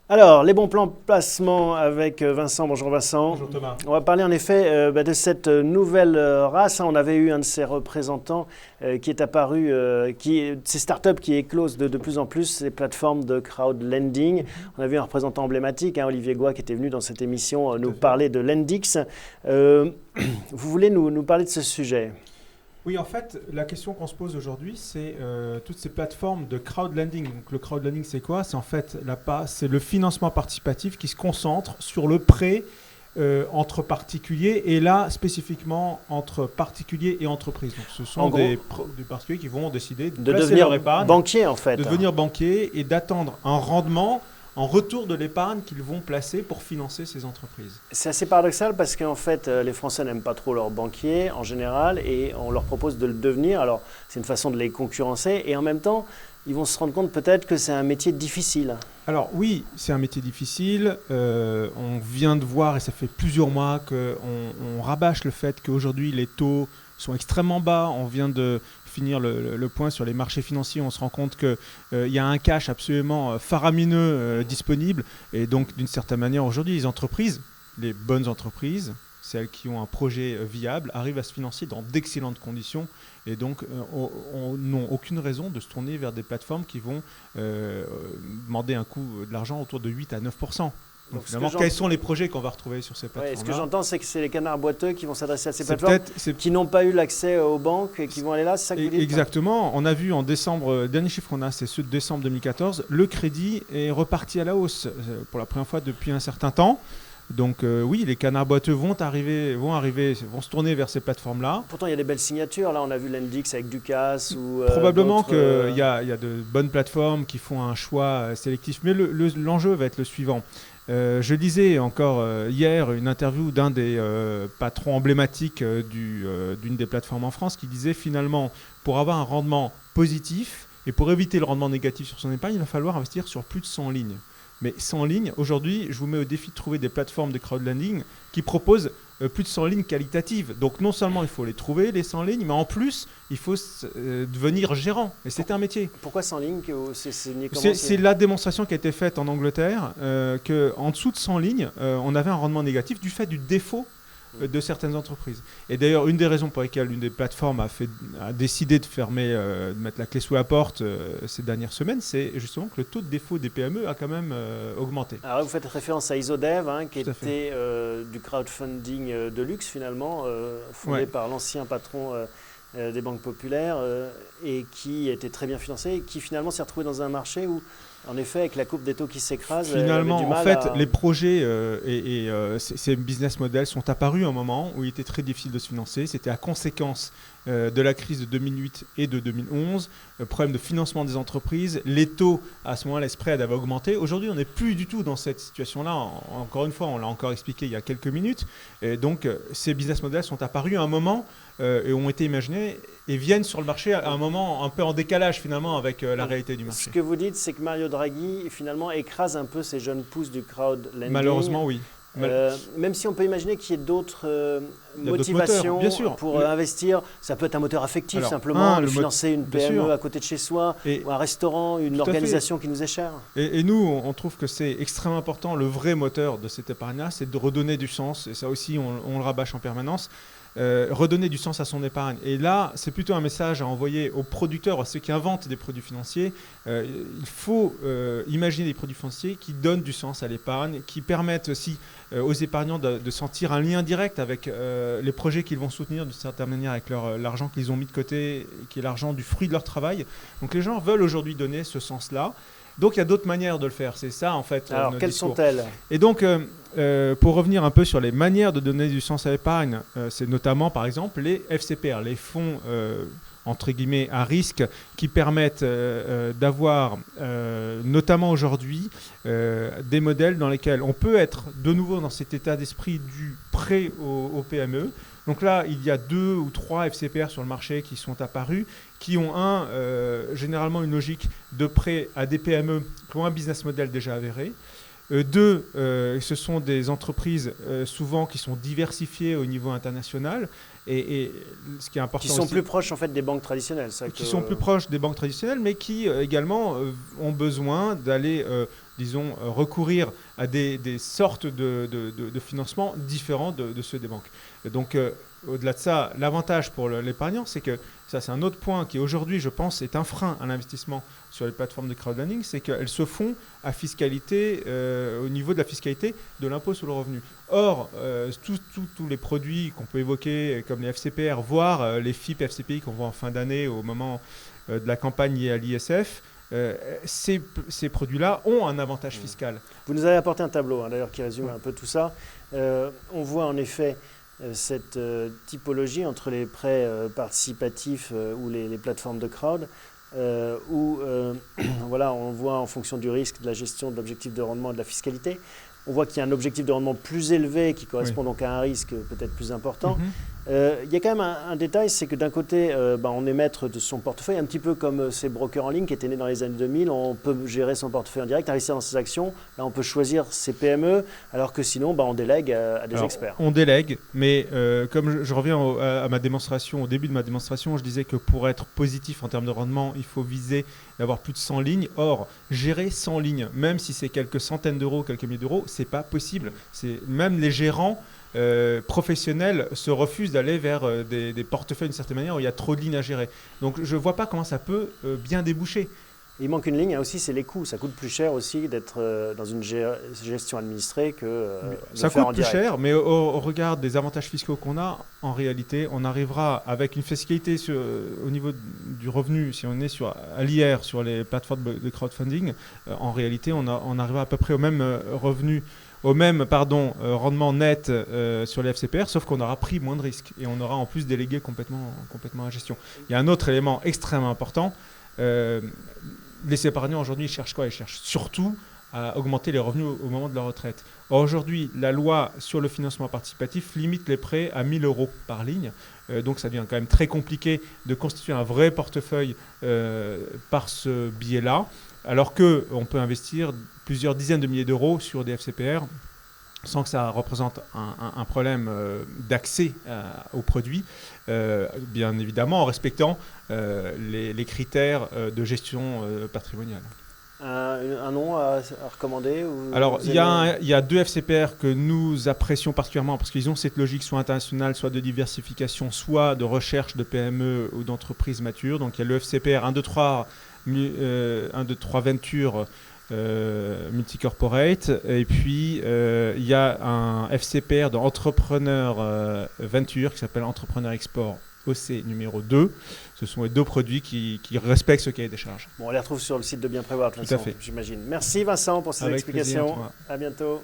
Alors, les bons plans placement avec Vincent. Bonjour Vincent. Bonjour Thomas. On va parler en effet de cette nouvelle race. On avait eu un de ses représentants qui est apparu, ces startups qui éclosent de plus en plus, ces plateformes de crowdlending. On a vu un représentant emblématique, Olivier Goy, qui était venu dans cette émission nous parler de Lendix. Vous voulez nous parler de ce sujet ? Oui, en fait, la question qu'on se pose aujourd'hui, c'est toutes ces plateformes de crowdlending. Donc, le crowdlending, c'est quoi ? C'est en fait c'est le financement participatif qui se concentre sur le prêt entre particuliers et là, spécifiquement, entre particuliers et entreprises. Donc, ce sont des particuliers qui vont décider de devenir banquier, en fait. De devenir banquier et d'attendre un rendement en retour de l'épargne qu'ils vont placer pour financer ces entreprises. C'est assez paradoxal parce qu'en fait, les Français n'aiment pas trop leurs banquiers en général et on leur propose de le devenir. Alors, c'est une façon de les concurrencer et en même temps, ils vont se rendre compte peut-être que c'est un métier difficile. Alors oui, c'est un métier difficile. On vient de voir, et ça fait plusieurs mois qu'on rabâche le fait qu'aujourd'hui, les taux sont extrêmement bas. On vient de finir le point sur les marchés financiers. On se rend compte qu'il y a un cash absolument faramineux disponible. Et donc, d'une certaine manière, aujourd'hui, les entreprises, les bonnes entreprises, celles qui ont un projet viable, arrivent à se financer dans d'excellentes conditions et donc n'ont aucune raison de se tourner vers des plateformes qui vont demander un coût de l'argent autour de 8 à 9%. Donc finalement, quels sont les projets qu'on va retrouver sur ces plateformes-là ? Ce que j'entends, c'est que c'est les canards boiteux qui vont s'adresser à ces plateformes qui n'ont pas eu l'accès aux banques et qui vont aller là, c'est ça que vous dites ? Exactement. On a vu en décembre, le dernier chiffre qu'on a, c'est ceux de décembre 2014, le crédit est reparti à la hausse pour la première fois depuis un certain temps. Donc oui, les canards boiteux vont se tourner vers ces plateformes-là. Pourtant, il y a des belles signatures. Là, on a vu Lendix avec Ducasse ou probablement qu'il y a de bonnes plateformes qui font un choix sélectif. Mais l'enjeu va être le suivant. Je lisais encore hier une interview d'un des patrons emblématiques d'une des plateformes en France qui disait finalement, pour avoir un rendement positif et pour éviter le rendement négatif sur son épargne, il va falloir investir sur plus de 100 lignes. Mais 100 lignes, aujourd'hui, je vous mets au défi de trouver des plateformes de crowdlending qui proposent plus de 100 lignes qualitatives. Donc non seulement il faut les trouver, les 100 lignes, mais en plus, il faut devenir gérant. Et c'est un métier. Pourquoi 100 lignes ? C'est la démonstration qui a été faite en Angleterre, qu'en dessous de 100 lignes, on avait un rendement négatif du fait du défaut de certaines entreprises. Et d'ailleurs, une des raisons pour lesquelles une des plateformes a décidé de fermer, de mettre la clé sous la porte ces dernières semaines, c'est justement que le taux de défaut des PME a quand même augmenté. Alors vous faites référence à Isodev, qui était du crowdfunding de luxe finalement, fondé par l'ancien patron des banques populaires et qui était très bien financé et qui finalement s'est retrouvé dans un marché où, en effet, avec la courbe des taux qui s'écrase, finalement, en fait, les projets et ces business models sont apparus à un moment où il était très difficile de se financer. C'était à conséquence de la crise de 2008 et de 2011, le problème de financement des entreprises. Les taux, à ce moment-là, les spreads avaient augmenté. Aujourd'hui, on n'est plus du tout dans cette situation-là. Encore une fois, on l'a encore expliqué il y a quelques minutes. Et donc, ces business models sont apparus à un moment et ont été imaginés et viennent sur le marché à un moment un peu en décalage finalement avec la réalité du marché. Ce que vous dites, c'est que Mario Draghi finalement écrase un peu ces jeunes pousses du crowdlending. Malheureusement, oui. Même si on peut imaginer qu'il y ait d'autres motivations pour investir. Ça peut être un moteur affectif simplement, de financer une PME à côté de chez soi, ou un restaurant, une organisation qui nous est chère. Et nous, on trouve que c'est extrêmement important. Le vrai moteur de cette épargne-là, c'est de redonner du sens. Et ça aussi, on le rabâche en permanence. Redonner du sens à son épargne. Et là, c'est plutôt un message à envoyer aux producteurs, à ceux qui inventent des produits financiers. Il faut imaginer des produits financiers qui donnent du sens à l'épargne, qui permettent aussi aux épargnants de sentir un lien direct avec les projets qu'ils vont soutenir d'une certaine manière avec l'argent qu'ils ont mis de côté, qui est l'argent du fruit de leur travail. Donc les gens veulent aujourd'hui donner ce sens-là. Donc il y a d'autres manières de le faire, c'est ça en fait. Alors quelles sont-elles ? Et donc pour revenir un peu sur les manières de donner du sens à l'épargne, c'est notamment par exemple les FCPR, les fonds entre guillemets à risque qui permettent d'avoir notamment aujourd'hui des modèles dans lesquels on peut être de nouveau dans cet état d'esprit du prêt aux PME. Donc là, il y a 2 ou 3 FCPR sur le marché qui sont apparus, qui ont généralement une logique de prêt à des PME qui ont un business model déjà avéré. 2, ce sont des entreprises souvent qui sont diversifiées au niveau international Et ce qui est important qui sont aussi, plus proches en fait des banques traditionnelles. qui sont plus proches des banques traditionnelles, mais qui également ont besoin d'aller, disons, recourir à des sortes de financements différents de ceux des banques. Et donc, au-delà de ça, l'avantage pour l'épargnant, c'est que ça, c'est un autre point qui aujourd'hui, je pense, est un frein à l'investissement sur les plateformes de crowdlending, c'est qu'elles se font à fiscalité, au niveau de la fiscalité de l'impôt sur le revenu. Or, tous les produits qu'on peut évoquer, comme les FCPR, voire les FIP FCPI qu'on voit en fin d'année au moment de la campagne liée à l'ISF, ces produits-là ont un avantage fiscal. Vous nous avez apporté un tableau, hein, d'ailleurs, qui résume un peu tout ça. On voit en effet cette typologie entre les prêts participatifs ou les plateformes de crowd, où voilà, on voit en fonction du risque, de la gestion, de l'objectif de rendement et de la fiscalité. On voit qu'il y a un objectif de rendement plus élevé qui correspond donc à un risque peut-être plus important. Il y a quand même un détail, c'est que d'un côté, on est maître de son portefeuille, un petit peu comme ces brokers en ligne qui étaient nés dans les années 2000. On peut gérer son portefeuille en direct, investir dans ses actions. Là, on peut choisir ses PME, alors que sinon, on délègue à des experts. On délègue, mais comme je reviens à ma démonstration, au début de ma démonstration, je disais que pour être positif en termes de rendement, il faut viser d'avoir plus de 100 lignes. Or, gérer 100 lignes, même si c'est quelques centaines d'euros, quelques milliers d'euros, c'est pas possible. Même les gérants professionnels se refusent d'aller vers des portefeuilles d'une certaine manière où il y a trop de lignes à gérer. Donc je ne vois pas comment ça peut bien déboucher. Il manque une ligne, aussi, c'est les coûts. Ça coûte plus cher aussi d'être dans une gestion administrée que de ça faire en coûte plus direct. cher, mais au regard des avantages fiscaux qu'on a, en réalité, on arrivera avec une fiscalité au niveau du revenu, si on est à l'IR, sur les plateformes de crowdfunding, en réalité, on arrivera à peu près au même revenu, rendement net sur les FCPR, sauf qu'on aura pris moins de risques et on aura en plus délégué complètement la gestion. Il y a un autre élément extrêmement important. Les épargnants aujourd'hui, ils cherchent quoi? Ils cherchent surtout à augmenter les revenus au moment de leur retraite. Or, aujourd'hui, la loi sur le financement participatif limite les prêts à 1 000 € par ligne. Donc, ça devient quand même très compliqué de constituer un vrai portefeuille par ce biais-là, alors qu'on peut investir plusieurs dizaines de milliers d'euros sur des FCPR sans que ça représente un problème d'accès aux produits, bien évidemment en respectant les critères de gestion patrimoniale. Un nom à recommander Alors, il y a 2 FCPR que nous apprécions particulièrement parce qu'ils ont cette logique soit internationale, soit de diversification, soit de recherche de PME ou d'entreprises matures. Donc, il y a le FCPR 123 Venture Multicorporate, et puis il y a un FCPR d'entrepreneur Venture qui s'appelle Entrepreneur Export OC numéro 2. Ce sont les 2 produits qui respectent ce cahier des charges. Bon, on les retrouve sur le site de Bien Prévoir, de toute façon, j'imagine. Merci Vincent pour ces Avec explications. plaisir, à bientôt.